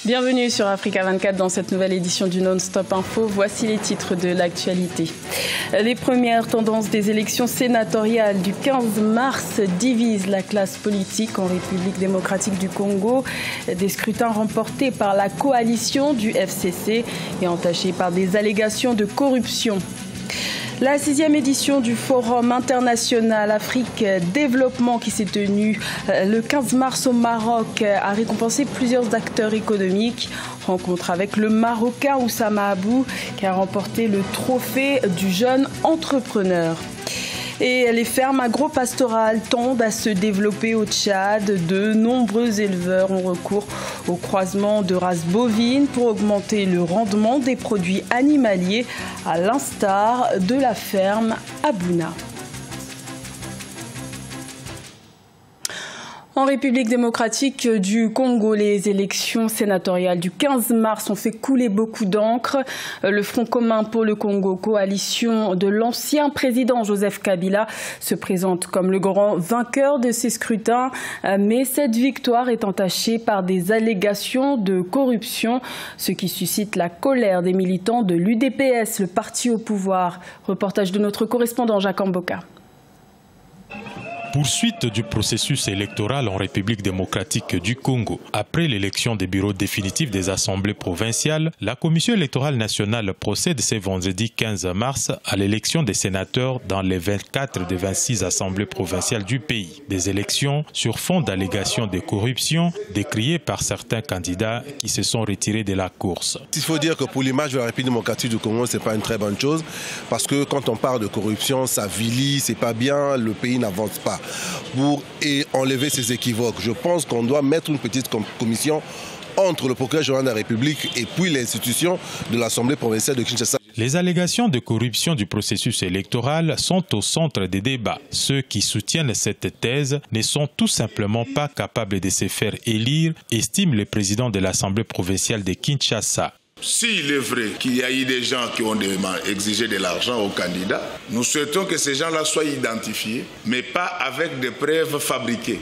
Bienvenue sur Africa 24 dans cette nouvelle édition du Non-Stop Info. Voici les titres de l'actualité. Les premières tendances des élections sénatoriales du 15 mars divisent la classe politique en République démocratique du Congo. Des scrutins remportés par la coalition du FCC et entachés par des allégations de corruption. La 6e édition du Forum international Afrique Développement qui s'est tenue le 15 mars au Maroc a récompensé plusieurs acteurs économiques. Rencontre avec le Marocain Oussama Abou qui a remporté le trophée du jeune entrepreneur. Et les fermes agro-pastorales tendent à se développer au Tchad. De nombreux éleveurs ont recours au croisement de races bovines pour augmenter le rendement des produits animaliers, à l'instar de la ferme Abouna. En République démocratique du Congo, les élections sénatoriales du 15 mars ont fait couler beaucoup d'encre. Le Front commun pour le Congo, coalition de l'ancien président Joseph Kabila, se présente comme le grand vainqueur de ces scrutins. Mais cette victoire est entachée par des allégations de corruption, ce qui suscite la colère des militants de l'UDPS, le parti au pouvoir. Reportage de notre correspondant Jacques Amboka. Poursuite du processus électoral en République démocratique du Congo. Après l'élection des bureaux définitifs des assemblées provinciales, la Commission électorale nationale procède ce vendredi 15 mars à l'élection des sénateurs dans les 24 des 26 assemblées provinciales du pays. Des élections sur fond d'allégations de corruption décriées par certains candidats qui se sont retirés de la course. Il faut dire que pour l'image de la République démocratique du Congo, ce n'est pas une très bonne chose parce que quand on parle de corruption, ça vilie, c'est pas bien, le pays n'avance pas. Pour enlever ces équivoques, je pense qu'on doit mettre une petite commission entre le procureur général de la République et puis l'institution de l'Assemblée provinciale de Kinshasa. Les allégations de corruption du processus électoral sont au centre des débats. Ceux qui soutiennent cette thèse ne sont tout simplement pas capables de se faire élire, estime le président de l'Assemblée provinciale de Kinshasa. S'il est vrai qu'il y a eu des gens qui ont exigé de l'argent aux candidats, nous souhaitons que ces gens-là soient identifiés, mais pas avec des preuves fabriquées.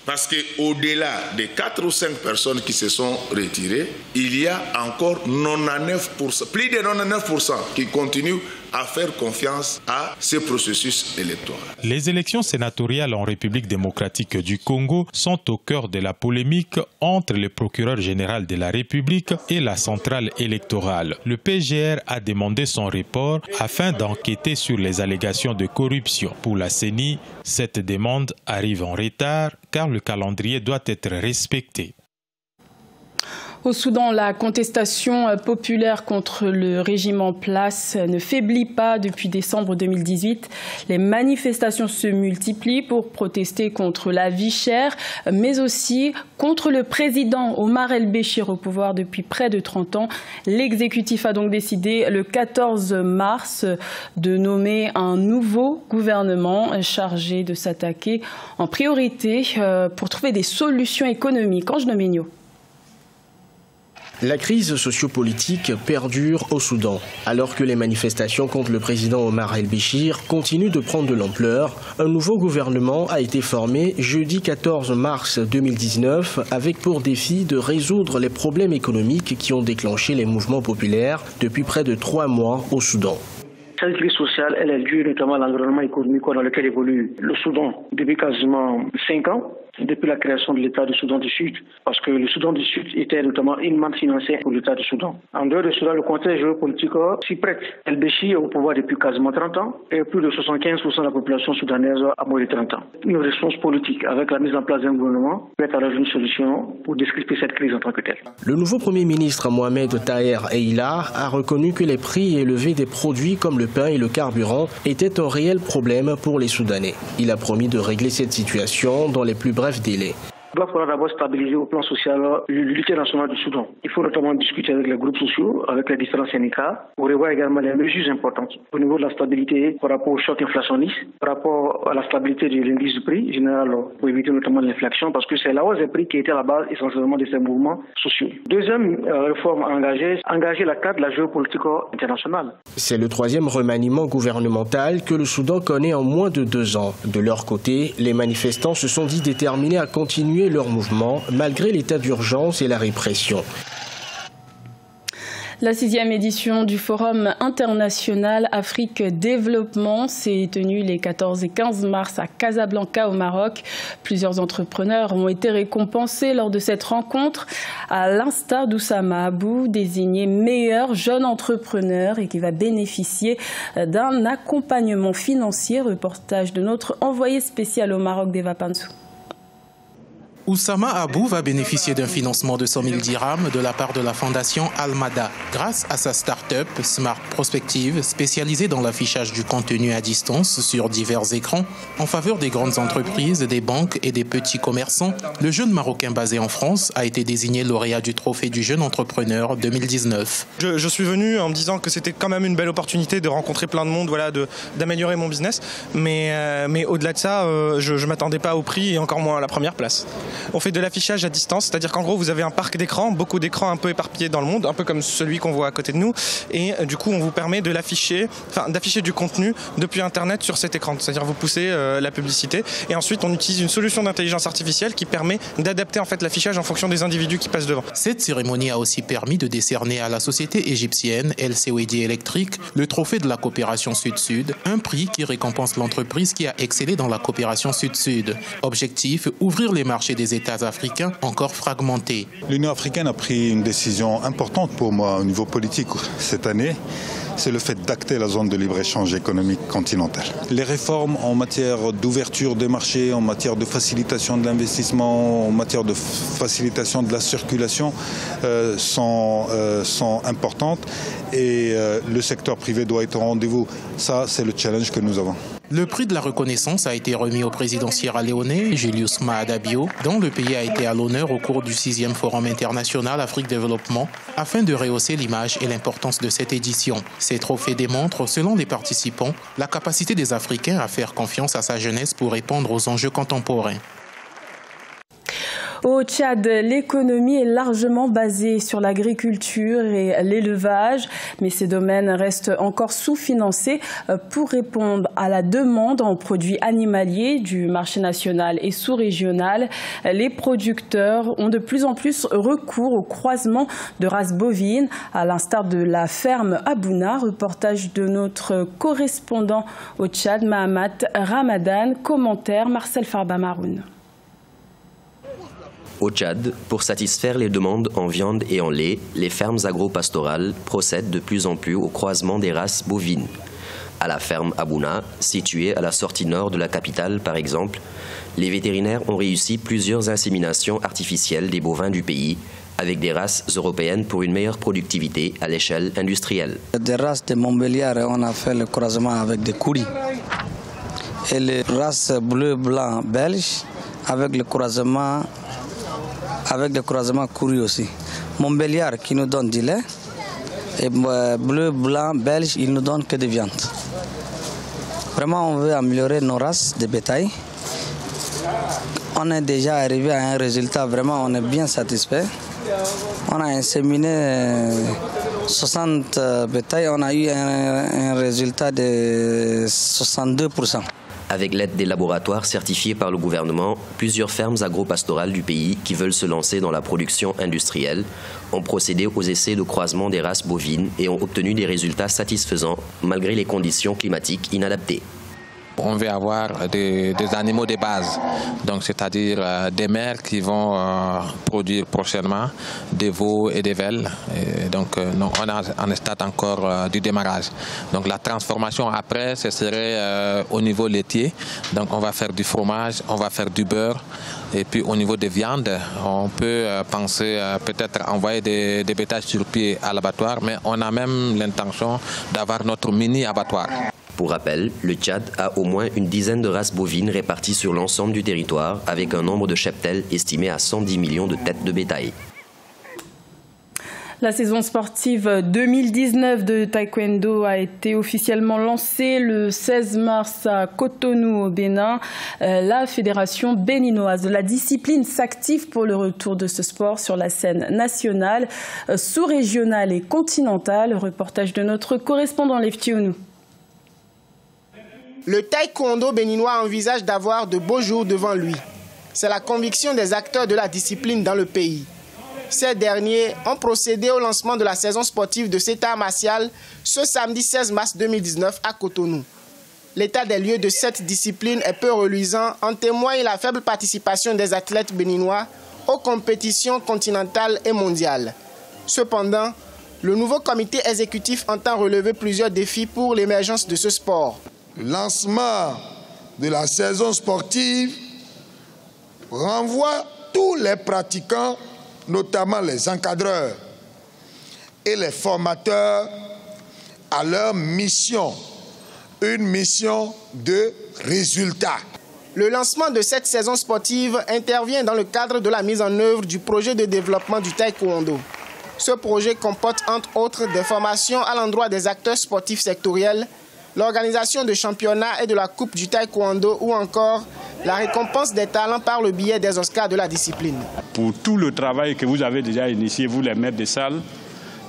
Parce qu'au-delà des 4 ou 5 personnes qui se sont retirées, il y a encore 99%, plus de 99% qui continuent à faire confiance à ce processus électoral. Les élections sénatoriales en République démocratique du Congo sont au cœur de la polémique entre le procureur général de la République et la centrale électorale. Le PGR a demandé son report afin d'enquêter sur les allégations de corruption. Pour la CENI, cette demande arrive en retard car le calendrier doit être respecté. Au Soudan, la contestation populaire contre le régime en place ne faiblit pas depuis décembre 2018. Les manifestations se multiplient pour protester contre la vie chère, mais aussi contre le président Omar el-Béchir au pouvoir depuis près de 30 ans. L'exécutif a donc décidé le 14 mars de nommer un nouveau gouvernement chargé de s'attaquer en priorité pour trouver des solutions économiques. Ange Nomigno. La crise sociopolitique perdure au Soudan. Alors que les manifestations contre le président Omar el-Béchir continuent de prendre de l'ampleur, un nouveau gouvernement a été formé jeudi 14 mars 2019 avec pour défi de résoudre les problèmes économiques qui ont déclenché les mouvements populaires depuis près de 3 mois au Soudan. Cette crise sociale, elle est due notamment à l'environnement économique dans lequel évolue le Soudan depuis quasiment 5 ans, depuis la création de l'État du Soudan du Sud, parce que le Soudan du Sud était notamment une manne financière pour l'État du Soudan. En dehors de cela, le contexte géopolitique s'y prête. El-Béchir est au pouvoir depuis quasiment 30 ans et plus de 75% de la population soudanaise a moins de 30 ans. Une réponse politique avec la mise en place d'un gouvernement peut être une solution pour décrypter cette crise en tant que telle. Le nouveau Premier ministre Mohamed Taher Eila a reconnu que les prix élevés des produits comme le pain et le carburant étaient un réel problème pour les Soudanais. Il a promis de régler cette situation dans les plus brefs délais. Il doit falloir d'abord stabiliser au plan social l'unité nationale du Soudan. Il faut notamment discuter avec les groupes sociaux, avec les différents syndicats, pour revoir également les mesures importantes au niveau de la stabilité par rapport au choc inflationniste, par rapport à la stabilité de l'indice du prix général pour éviter notamment l'inflation, parce que c'est la hausse des prix qui était à la base essentiellement de ces mouvements sociaux. Deuxième réforme engagée, engager la carte de la géopolitique internationale. C'est le 3e remaniement gouvernemental que le Soudan connaît en moins de 2 ans. De leur côté, les manifestants se sont dit déterminés à continuer leur mouvement malgré l'état d'urgence et la répression. La 6e édition du Forum international Afrique Développement s'est tenue les 14 et 15 mars à Casablanca au Maroc. Plusieurs entrepreneurs ont été récompensés lors de cette rencontre, à l'instar d'Oussama Abou, désigné meilleur jeune entrepreneur et qui va bénéficier d'un accompagnement financier. Reportage de notre envoyé spécial au Maroc, Deva Pansou. Oussama Abou va bénéficier d'un financement de 100 000 dirhams de la part de la fondation Almada grâce à sa start-up Smart Prospective spécialisée dans l'affichage du contenu à distance sur divers écrans en faveur des grandes entreprises, des banques et des petits commerçants. Le jeune Marocain basé en France a été désigné lauréat du trophée du jeune entrepreneur 2019. Je suis venu en me disant que c'était quand même une belle opportunité de rencontrer plein de monde, voilà, d'améliorer mon business. Mais au-delà de ça, je ne m'attendais pas au prix et encore moins à la première place. On fait de l'affichage à distance, c'est-à-dire qu'en gros vous avez un parc d'écrans, beaucoup d'écrans un peu éparpillés dans le monde, un peu comme celui qu'on voit à côté de nous, et du coup on vous permet de d'afficher du contenu depuis Internet sur cet écran, c'est-à-dire vous poussez la publicité, et ensuite on utilise une solution d'intelligence artificielle qui permet d'adapter en fait l'affichage en fonction des individus qui passent devant. Cette cérémonie a aussi permis de décerner à la société égyptienne LCOED Electric le trophée de la coopération Sud-Sud, un prix qui récompense l'entreprise qui a excellé dans la coopération Sud-Sud. Objectif, ouvrir les marchés des États africains encore fragmentés. L'Union africaine a pris une décision importante pour moi au niveau politique cette année. C'est le fait d'acter la zone de libre-échange économique continentale. Les réformes en matière d'ouverture des marchés, en matière de facilitation de l'investissement, en matière de facilitation de la circulation sont importantes et le secteur privé doit être au rendez-vous. Ça, c'est le challenge que nous avons. Le prix de la reconnaissance a été remis au président sierra-léonais, Julius Maada Bio, dont le pays a été à l'honneur au cours du 6e Forum international Afrique Développement, afin de rehausser l'image et l'importance de cette édition. Ces trophées démontrent, selon les participants, la capacité des Africains à faire confiance à sa jeunesse pour répondre aux enjeux contemporains. Au Tchad, l'économie est largement basée sur l'agriculture et l'élevage, mais ces domaines restent encore sous-financés. Pour répondre à la demande en produits animaliers du marché national et sous-régional, les producteurs ont de plus en plus recours au croisement de races bovines, à l'instar de la ferme Abouna. Reportage de notre correspondant au Tchad, Mahamat Ramadan. Commentaire, Marcel Farba-Maroun. Au Tchad, pour satisfaire les demandes en viande et en lait, les fermes agro-pastorales procèdent de plus en plus au croisement des races bovines. À la ferme Abouna, située à la sortie nord de la capitale par exemple, les vétérinaires ont réussi plusieurs inséminations artificielles des bovins du pays, avec des races européennes pour une meilleure productivité à l'échelle industrielle. Des races de Montbéliard, on a fait le croisement avec des Kouris. Et les races bleu-blanc belges avec le croisement Kouris aussi. Montbéliard qui nous donne du lait et bleu-blanc belge, il nous donne que de viande. Vraiment, on veut améliorer nos races de bétail. On est déjà arrivé à un résultat, vraiment, on est bien satisfait. On a inséminé 60 bétails, on a eu un résultat de 62%. Avec l'aide des laboratoires certifiés par le gouvernement, plusieurs fermes agro-pastorales du pays qui veulent se lancer dans la production industrielle ont procédé aux essais de croisement des races bovines et ont obtenu des résultats satisfaisants malgré les conditions climatiques inadaptées. On veut avoir des animaux de base, donc c'est-à-dire des mères qui vont produire prochainement des veaux et des velles. Et donc on est en stade encore du démarrage. Donc la transformation après, ce serait au niveau laitier. Donc on va faire du fromage, on va faire du beurre. Et puis au niveau des viandes, on peut penser peut-être envoyer des bétails sur pied à l'abattoir, mais on a même l'intention d'avoir notre mini-abattoir. Pour rappel, le Tchad a au moins une dizaine de races bovines réparties sur l'ensemble du territoire, avec un nombre de cheptels estimé à 110 millions de têtes de bétail. La saison sportive 2019 de taekwondo a été officiellement lancée le 16 mars à Cotonou au Bénin. La fédération béninoise de la discipline s'active pour le retour de ce sport sur la scène nationale, sous-régionale et continentale. Reportage de notre correspondant Leftiounou. Le taekwondo béninois envisage d'avoir de beaux jours devant lui. C'est la conviction des acteurs de la discipline dans le pays. Ces derniers ont procédé au lancement de la saison sportive de cet art martial ce samedi 16 mars 2019 à Cotonou. L'état des lieux de cette discipline est peu reluisant, en témoigne la faible participation des athlètes béninois aux compétitions continentales et mondiales. Cependant, le nouveau comité exécutif entend relever plusieurs défis pour l'émergence de ce sport. Le lancement de la saison sportive renvoie tous les pratiquants, notamment les encadreurs et les formateurs, à leur mission, une mission de résultat. Le lancement de cette saison sportive intervient dans le cadre de la mise en œuvre du projet de développement du taekwondo. Ce projet comporte entre autres des formations à l'endroit des acteurs sportifs sectoriels, l'organisation de championnats et de la Coupe du taekwondo ou encore la récompense des talents par le biais des Oscars de la discipline. Pour tout le travail que vous avez déjà initié, vous les maîtres des salles,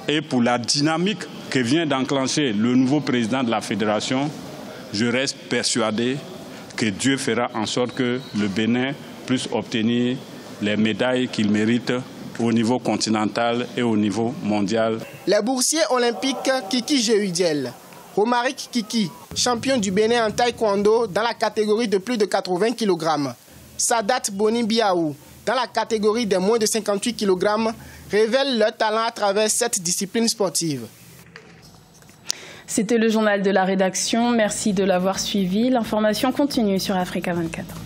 et pour la dynamique que vient d'enclencher le nouveau président de la fédération, je reste persuadé que Dieu fera en sorte que le Bénin puisse obtenir les médailles qu'il mérite au niveau continental et au niveau mondial. Les boursiers olympiques Kiki Géudiel, Romaric Kiki, champion du Bénin en taekwondo dans la catégorie de plus de 80 kg. Sadat Boni Biaou, dans la catégorie des moins de 58 kg, révèlent leur talent à travers cette discipline sportive. C'était le journal de la rédaction. Merci de l'avoir suivi. L'information continue sur Africa 24.